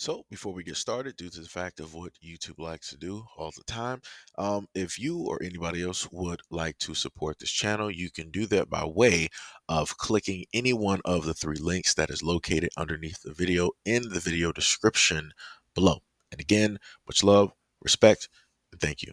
So, before we get started, due to the fact of what YouTube likes to do all the time, if you or anybody else would like to support this channel, you can do that by way of clicking any one of the three links that is located underneath the video in the video description below. And again, much love, respect, and thank you.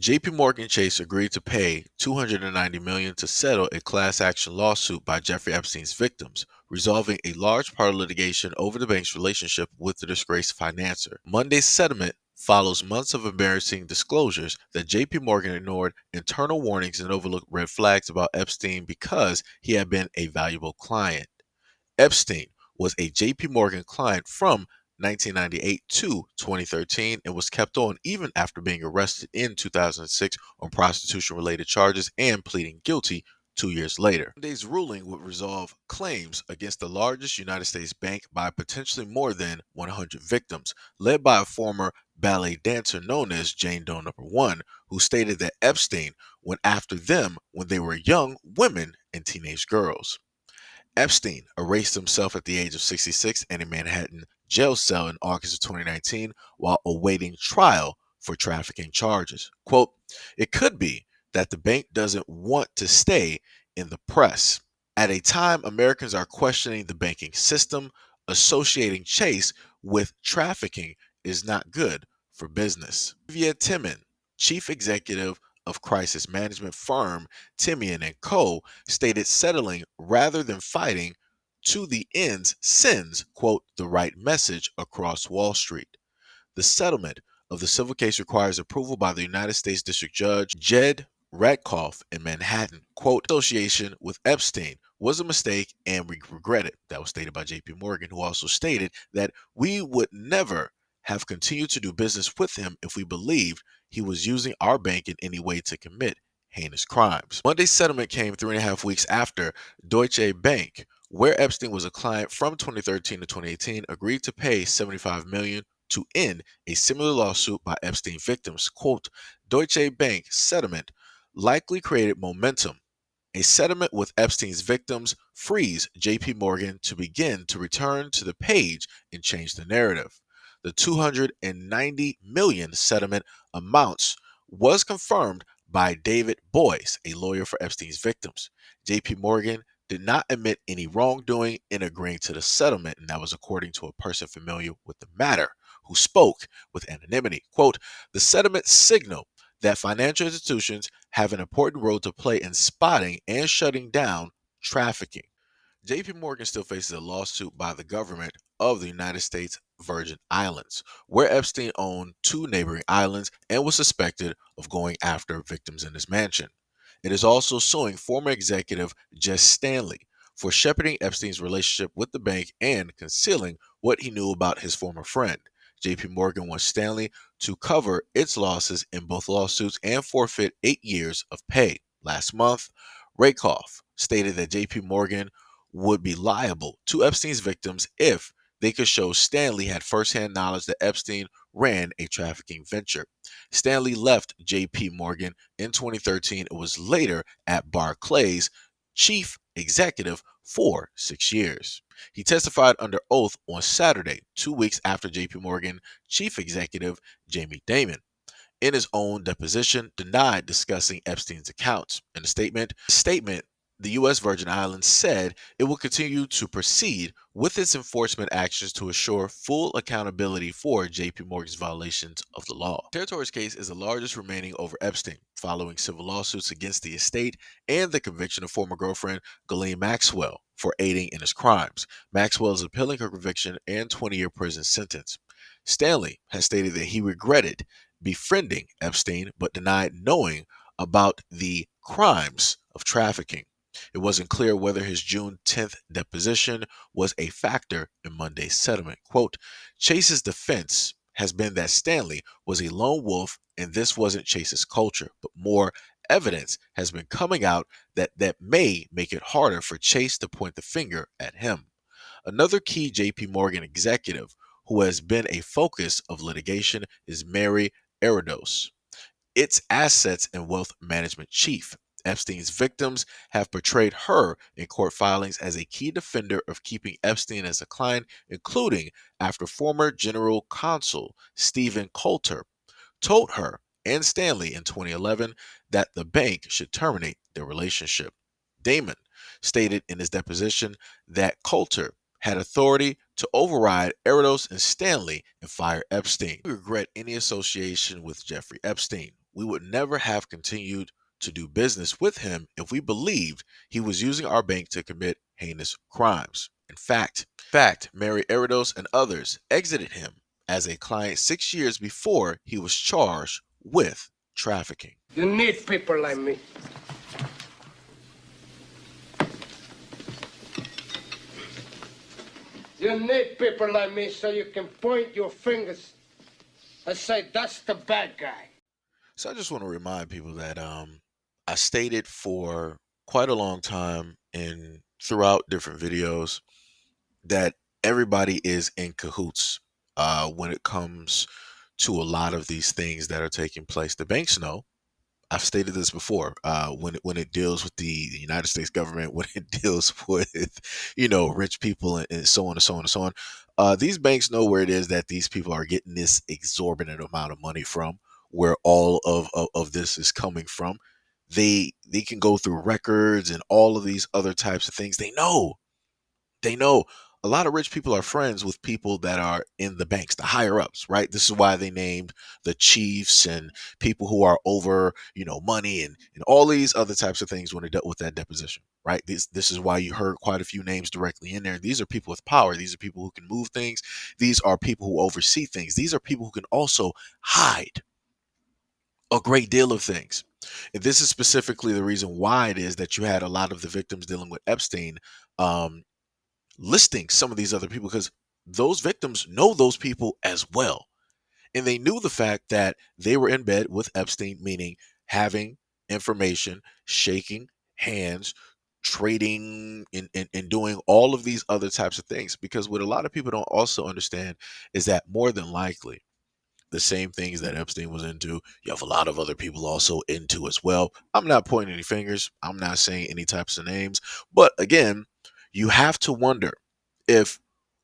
JP Morgan Chase agreed to pay $290 million to settle a class action lawsuit by Jeffrey Epstein's victims, resolving a large part of litigation over the bank's relationship with the disgraced financier. Monday's settlement follows months of embarrassing disclosures that JP Morgan ignored internal warnings and overlooked red flags about Epstein because he had been a valuable client. Epstein was a JP Morgan client from 1998 to 2013 and was kept on even after being arrested in 2006 on prostitution related charges and pleading guilty 2 years later. Monday's ruling would resolve claims against the largest United States bank by potentially more than 100 victims, led by a former ballet dancer known as Jane Doe Number One, who stated that Epstein went after them when they were young women and teenage girls. Epstein erased himself at the age of 66 in a Manhattan jail cell in August of 2019 while awaiting trial for trafficking charges. Quote, "It could be that the bank doesn't want to stay in the press. At a time Americans are questioning the banking system, associating Chase with trafficking is not good for business." Olivia Timon, chief executive of crisis management firm Timian and Co., stated settling rather than fighting to the ends sends, quote, "the right message across Wall Street." The settlement of the civil case requires approval by the United States District Judge Jed Rakoff in Manhattan. Quote, "Association with Epstein was a mistake and we regret it." That was stated by JP Morgan, who also stated that we would never have continued to do business with him if we believed he was using our bank in any way to commit heinous crimes. Monday's settlement came 3.5 weeks after Deutsche Bank, where Epstein was a client from 2013 to 2018, agreed to pay $75 million to end a similar lawsuit by Epstein victims. Quote, "Deutsche Bank settlement likely created momentum. A settlement with Epstein's victims frees JP Morgan to begin to return to the page and change the narrative." The 290 million settlement amounts was confirmed by David Boyce, a lawyer for Epstein's victims. JP Morgan did not admit any wrongdoing in agreeing to the settlement, and that was according to a person familiar with the matter who spoke with anonymity. Quote, "The settlement signal that financial institutions have an important role to play in spotting and shutting down trafficking." JP Morgan still faces a lawsuit by the government of the United States Virgin Islands, where Epstein owned two neighboring islands and was suspected of going after victims in his mansion. It is also suing former executive Jess Stanley for shepherding Epstein's relationship with the bank and concealing what he knew about his former friend. JP Morgan wants Stanley to cover its losses in both lawsuits and forfeit 8 years of pay. Last month, Rakoff stated that JP Morgan would be liable to Epstein's victims if they could show Stanley had firsthand knowledge that Epstein ran a trafficking venture. Stanley left JP Morgan in 2013 and was later at Barclays chief executive for 6 years. He testified under oath on Saturday, 2 weeks after JP Morgan chief executive Jamie Dimon, in his own deposition, denied discussing Epstein's accounts. In a statement, the U.S. Virgin Islands said it will continue to proceed with its enforcement actions to assure full accountability for JP Morgan's violations of the law. The territory's case is the largest remaining over Epstein, following civil lawsuits against the estate and the conviction of former girlfriend Ghislaine Maxwell for aiding in his crimes. Maxwell is appealing her conviction and 20-year prison sentence. Stanley has stated that he regretted befriending Epstein but denied knowing about the crimes of trafficking. It wasn't clear whether his June 10th deposition was a factor in Monday's settlement. Quote, "Chase's defense has been that Stanley was a lone wolf and this wasn't Chase's culture, but more evidence has been coming out that may make it harder for Chase to point the finger at him." Another key JP Morgan executive who has been a focus of litigation is Mary Eridos, its assets and wealth management chief. Epstein's victims have portrayed her in court filings as a key defender of keeping Epstein as a client, including after former general counsel Stephen Coulter told her and Stanley in 2011 that the bank should terminate their relationship. Damon stated in his deposition that Coulter had authority to override Erdos and Stanley and fire Epstein. We regret any association with Jeffrey Epstein. We would never have continued to do business with him if we believed he was using our bank to commit heinous crimes. In fact, Mary Erdos and others exited him as a client 6 years before he was charged with trafficking. You need people like me. You need people like me so you can point your fingers and say, that's the bad guy. So I just want to remind people that I stated for quite a long time and throughout different videos that everybody is in cahoots when it comes to a lot of these things that are taking place. The banks know. I've stated this before. When it deals with the United States government, when it deals with rich people and so on and so on and so on, these banks know where it is that these people are getting this exorbitant amount of money from, where all of this is coming from. They can go through records and all of these other types of things. They know a lot of rich people are friends with people that are in the banks, the higher ups, right? This is why they named the chiefs and people who are over, money and all these other types of things when they dealt with that deposition, right? This is why you heard quite a few names directly in there. These are people with power. These are people who can move things. These are people who oversee things. These are people who can also hide a great deal of things. And this is specifically the reason why it is that you had a lot of the victims dealing with Epstein um, listing some of these other people because those victims know those people as well. And they knew the fact that they were in bed with Epstein, meaning having information, shaking hands, trading, and doing all of these other types of things. Because what a lot of people don't also understand is that more than likely, the same things that Epstein was into, you have a lot of other people also into as well. I'm not pointing any fingers. I'm not saying any types of names. But again, you have to wonder if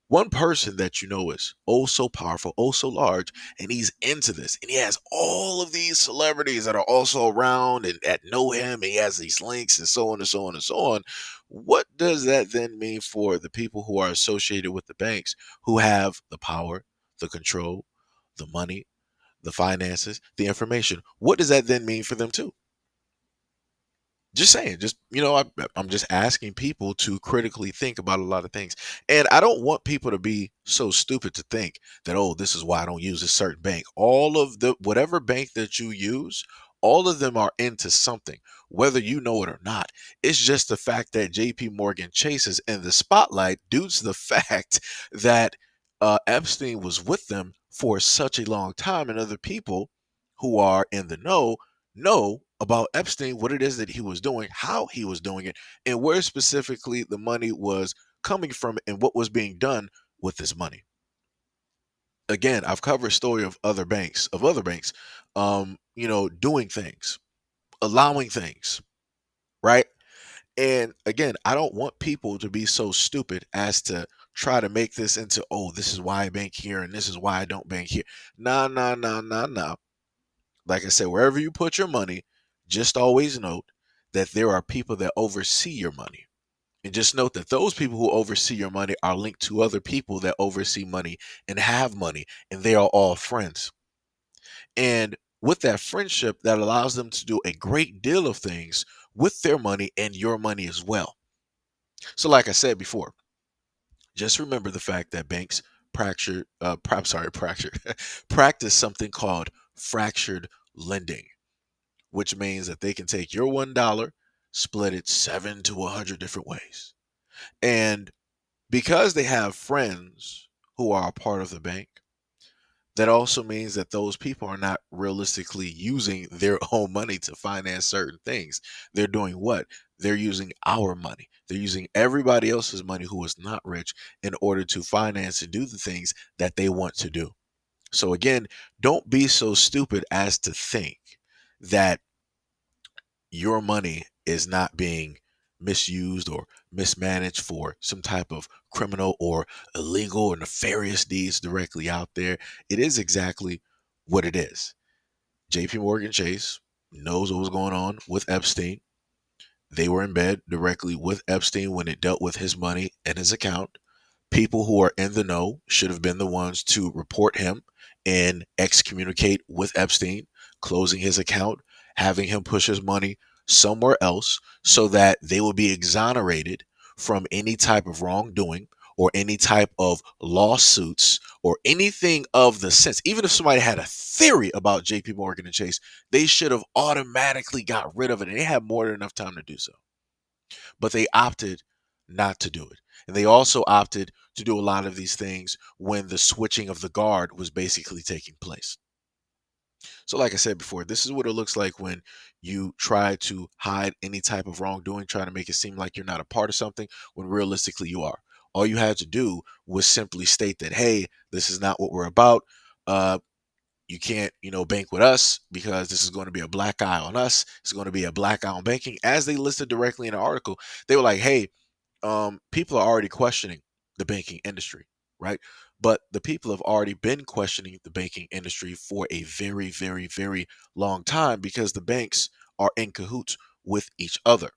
one person that you know is oh so powerful, oh so large, and he's into this, and he has all of these celebrities that are also around and that know him, and he has these links and so on and so on and so on. What does that then mean for the people who are associated with the banks who have the power, the control, the money, the finances, the information? What does that then mean for them too? Just saying, I'm just asking people to critically think about a lot of things. And I don't want people to be so stupid to think that, oh, this is why I don't use a certain bank. All of the whatever bank that you use, all of them are into something, whether you know it or not. It's just the fact that JP Morgan Chase is in the spotlight due to the fact that Epstein was with them for such a long time, and other people who are in the know about Epstein, what it is that he was doing, how he was doing it, and where specifically the money was coming from and what was being done with this money. Again, I've covered a story of other banks, doing things, allowing things, right? And again, I don't want people to be so stupid as to try to make this into, oh, this is why I bank here and this is why I don't bank here. Nah, nah, nah, nah, nah. Like I said, wherever you put your money, just always note that there are people that oversee your money. And just note that those people who oversee your money are linked to other people that oversee money and have money, and they are all friends. And with that friendship, that allows them to do a great deal of things with their money and your money as well. So, like I said before, just remember the fact that banks practice something called fractured lending, which means that they can take your $1, split it 7 to 100 different ways. And because they have friends who are a part of the bank, that also means that those people are not realistically using their own money to finance certain things. They're doing what? They're using our money. They're using everybody else's money who is not rich in order to finance and do the things that they want to do. So, again, don't be so stupid as to think that your money is not being misused or mismanaged for some type of criminal or illegal or nefarious deeds directly out there. It is exactly what it is. JP Morgan Chase knows what was going on with Epstein. They were in bed directly with Epstein when it dealt with his money and his account. People who are in the know should have been the ones to report him and excommunicate with Epstein, closing his account, having him push his money somewhere else so that they will be exonerated from any type of wrongdoing or any type of lawsuits or anything of the sense. Even if somebody had a theory about JP Morgan and Chase, they should have automatically got rid of it. And they had more than enough time to do so, but they opted not to do it. And they also opted to do a lot of these things when the switching of the guard was basically taking place. So, like I said before, this is what it looks like when you try to hide any type of wrongdoing, trying to make it seem like you're not a part of something when realistically you are. All you had to do was simply state that, hey, this is not what we're about. Uh, you can't, bank with us because this is going to be a black eye on us. It's going to be a black eye on banking. As they listed directly in the article, they were like, hey, people are already questioning the banking industry, right? But the people have already been questioning the banking industry for a very, very, very long time because the banks are in cahoots with each other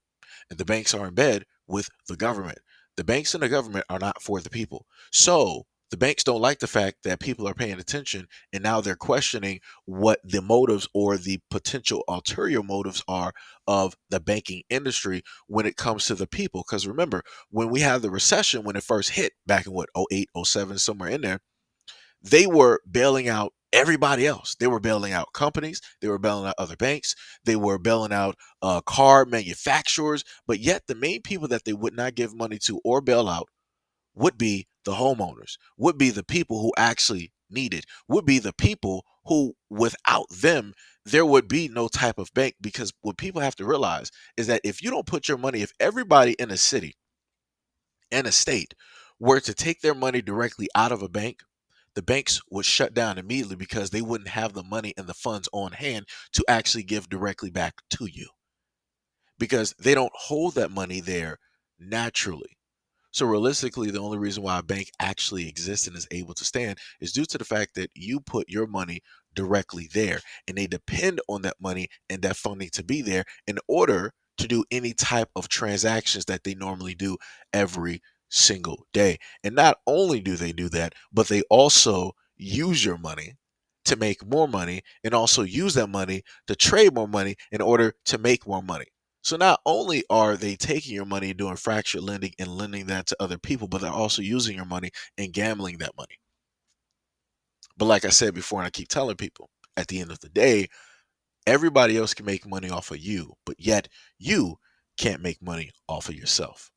and the banks are in bed with the government. The banks and the government are not for the people. So the banks don't like the fact that people are paying attention and now they're questioning what the motives or the potential ulterior motives are of the banking industry when it comes to the people. Because remember, when we had the recession, when it first hit back in what, '08, '07, somewhere in there, they were bailing out everybody else. They were bailing out companies. They were bailing out other banks. They were bailing out car manufacturers. But yet, the main people that they would not give money to or bail out would be the homeowners, would be the people who actually need it, would be the people who, without them, there would be no type of bank. Because what people have to realize is that if you don't put your money, if everybody in a city and a state were to take their money directly out of a bank, the banks would shut down immediately because they wouldn't have the money and the funds on hand to actually give directly back to you because they don't hold that money there naturally. So realistically, the only reason why a bank actually exists and is able to stand is due to the fact that you put your money directly there and they depend on that money and that funding to be there in order to do any type of transactions that they normally do every single day. And not only do they do that, but they also use your money to make more money and also use that money to trade more money in order to make more money. So not only are they taking your money and doing fractured lending and lending that to other people, but they're also using your money and gambling that money. But like I said before, and I keep telling people, at the end of the day, everybody else can make money off of you, but yet you can't make money off of yourself.